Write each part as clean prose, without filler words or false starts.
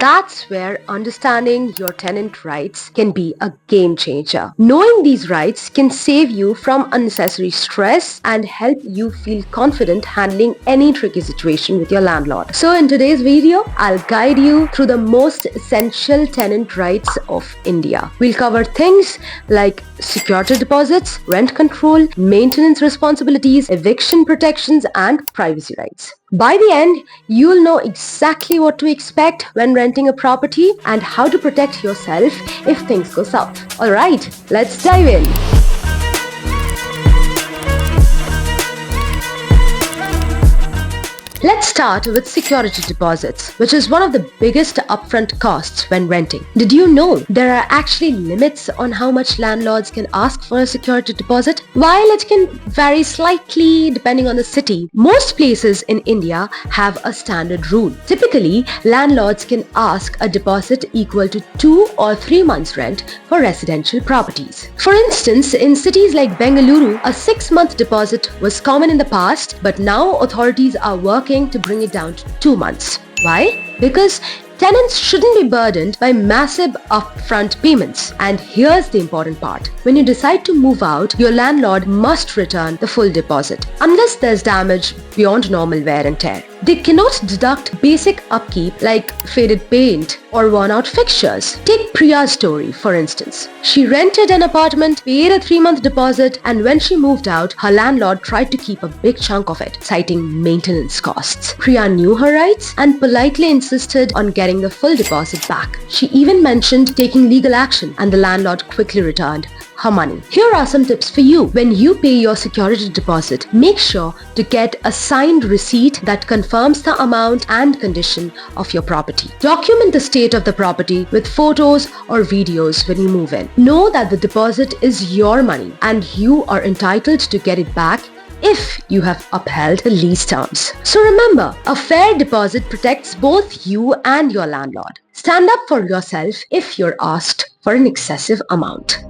That's where understanding your tenant rights can be a game changer. Knowing these rights can save you from unnecessary stress and help you feel confident handling any tricky situation with your landlord. So in today's video, I'll guide you through the most essential tenant rights of India. We'll cover things like security deposits, rent control, maintenance responsibilities, eviction protections, and privacy rights. By the end, you'll know exactly what to expect when renting a property and how to protect yourself if things go south. Alright, let's dive in. Let's start with security deposits, which is one of the biggest upfront costs when renting. Did you know there are actually limits on how much landlords can ask for a security deposit? While it can vary slightly depending on the city, most places in India have a standard rule. Typically, landlords can ask a deposit equal to 2 or 3 months' rent for residential properties. For instance, in cities like Bengaluru, a 6-month deposit was common in the past, but now authorities are working to bring it down to 2 months. Why? Because tenants shouldn't be burdened by massive upfront payments. And here's the important part. When you decide to move out, your landlord must return the full deposit, unless there's damage beyond normal wear and tear. They cannot deduct basic upkeep like faded paint or worn-out fixtures. Take Priya's story, for instance. She rented an apartment, paid a 3-month deposit, and when she moved out, her landlord tried to keep a big chunk of it, citing maintenance costs. Priya knew her rights and politely insisted on getting the full deposit back. She even mentioned taking legal action, and the landlord quickly returned her money. Here are some tips for you. When you pay your security deposit, make sure to get a signed receipt that confirms the amount and condition of your property. Document the state of the property with photos or videos when you move in. Know that the deposit is your money and you are entitled to get it back if you have upheld the lease terms. So remember, a fair deposit protects both you and your landlord. Stand up for yourself if you're asked for an excessive amount.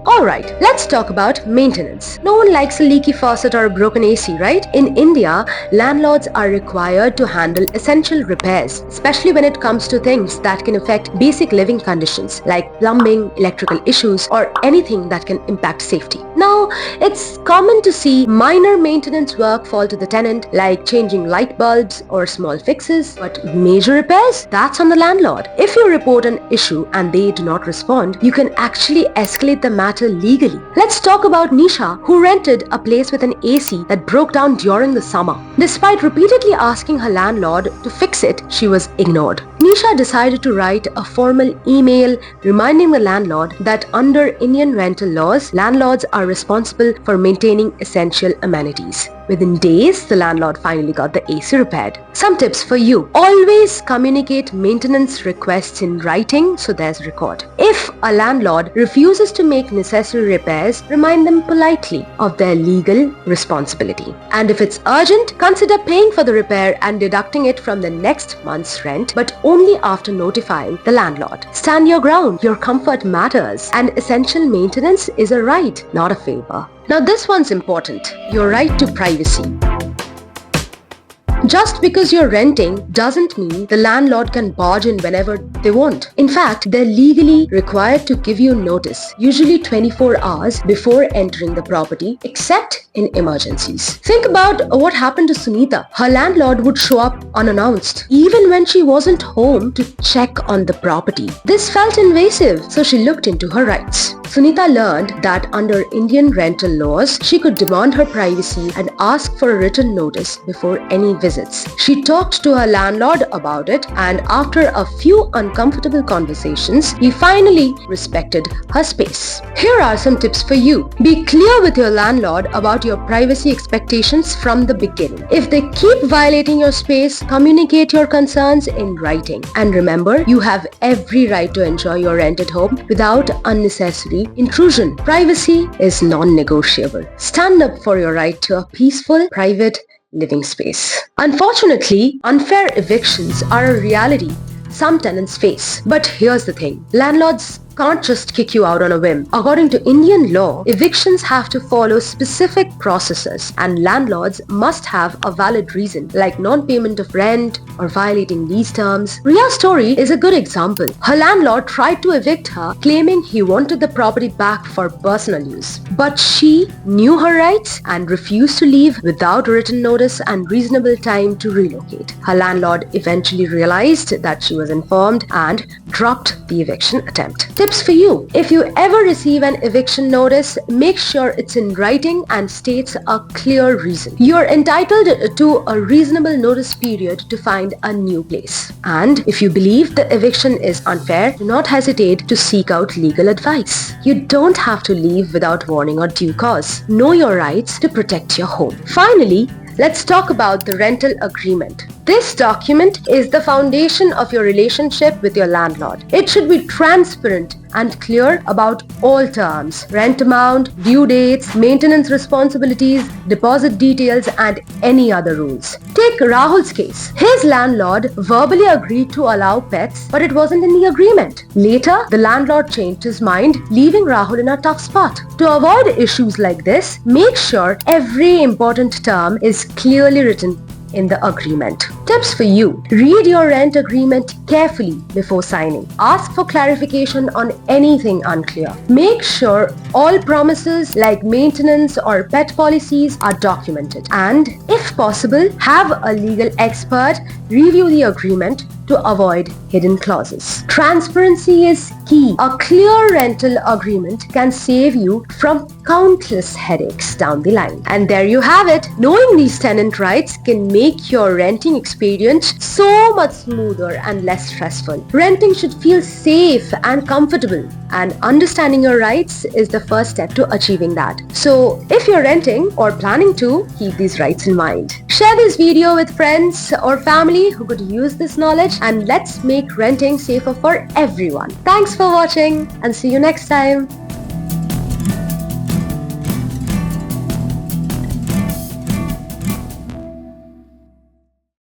Alright, let's talk about maintenance. No one likes a leaky faucet or a broken AC, right? In India, landlords are required to handle essential repairs, especially when it comes to things that can affect basic living conditions like plumbing, electrical issues, or anything that can impact safety. Now, it's common to see minor maintenance work fall to the tenant, like changing light bulbs or small fixes, but major repairs? That's on the landlord. If you report an issue and they do not respond, you can actually escalate the matter legally. Let's talk about Nisha, who rented a place with an AC that broke down during the summer. Despite repeatedly asking her landlord to fix it, she was ignored. Nisha decided to write a formal email reminding the landlord that under Indian rental laws, landlords are responsible for maintaining essential amenities. Within days, the landlord finally got the AC repaired. Some tips for you. Always communicate maintenance requests in writing so there's record. If a landlord refuses to make necessary repairs, remind them politely of their legal responsibility. And if it's urgent, consider paying for the repair and deducting it from the next month's rent, but only after notifying the landlord. Stand your ground. Your comfort matters, and essential maintenance is a right, not a favor. Now this one's important, your right to privacy. Just because you're renting doesn't mean the landlord can barge in whenever they want. In fact, they're legally required to give you notice, usually 24 hours before entering the property, except in emergencies. Think about what happened to Sunita. Her landlord would show up unannounced, even when she wasn't home to check on the property. This felt invasive, so she looked into her rights. Sunita learned that under Indian rental laws, she could demand her privacy and ask for a written notice before any visits. She talked to her landlord about it, and after a few uncomfortable conversations, he finally respected her space. Here are some tips for you. Be clear with your landlord about your privacy expectations from the beginning. If they keep violating your space, communicate your concerns in writing. And remember, you have every right to enjoy your rented home without unnecessary intrusion. Privacy is non-negotiable. Stand up for your right to a peaceful, private living space. Unfortunately, unfair evictions are a reality some tenants face. But here's the thing. Landlords can't just kick you out on a whim. According to Indian law, evictions have to follow specific processes and landlords must have a valid reason like non-payment of rent or violating lease terms. Ria's story is a good example. Her landlord tried to evict her, claiming he wanted the property back for personal use. But she knew her rights and refused to leave without written notice and reasonable time to relocate. Her landlord eventually realized that she was informed and dropped the eviction attempt. Tips for you: if you ever receive an eviction notice, make sure it's in writing and states a clear reason. You're entitled to a reasonable notice period to find a new place. And if you believe the eviction is unfair, do not hesitate to seek out legal advice. You don't have to leave without warning or due cause. Know your rights to protect your home. Finally, let's talk about the rental agreement. This document is the foundation of your relationship with your landlord. It should be transparent and clear about all terms, rent amount, due dates, maintenance responsibilities, deposit details, and any other rules. Take Rahul's case. His landlord verbally agreed to allow pets, but it wasn't in the agreement. Later, the landlord changed his mind, leaving Rahul in a tough spot. To avoid issues like this, make sure every important term is clearly written in the agreement. Tips for you: read your rent agreement carefully before signing. Ask for clarification on anything unclear. Make sure all promises like maintenance or pet policies are documented. And if possible, have a legal expert review the agreement to avoid hidden clauses. Transparency is key. A clear rental agreement can save you from countless headaches down the line. And there you have it. Knowing these tenant rights can make your renting experience so much smoother and less stressful. Renting should feel safe and comfortable, and understanding your rights is the first step to achieving that. So if you're renting or planning to, keep these rights in mind. Share this video with friends or family who could use this knowledge, and let's make renting safer for everyone. Thanks for watching and see you next time.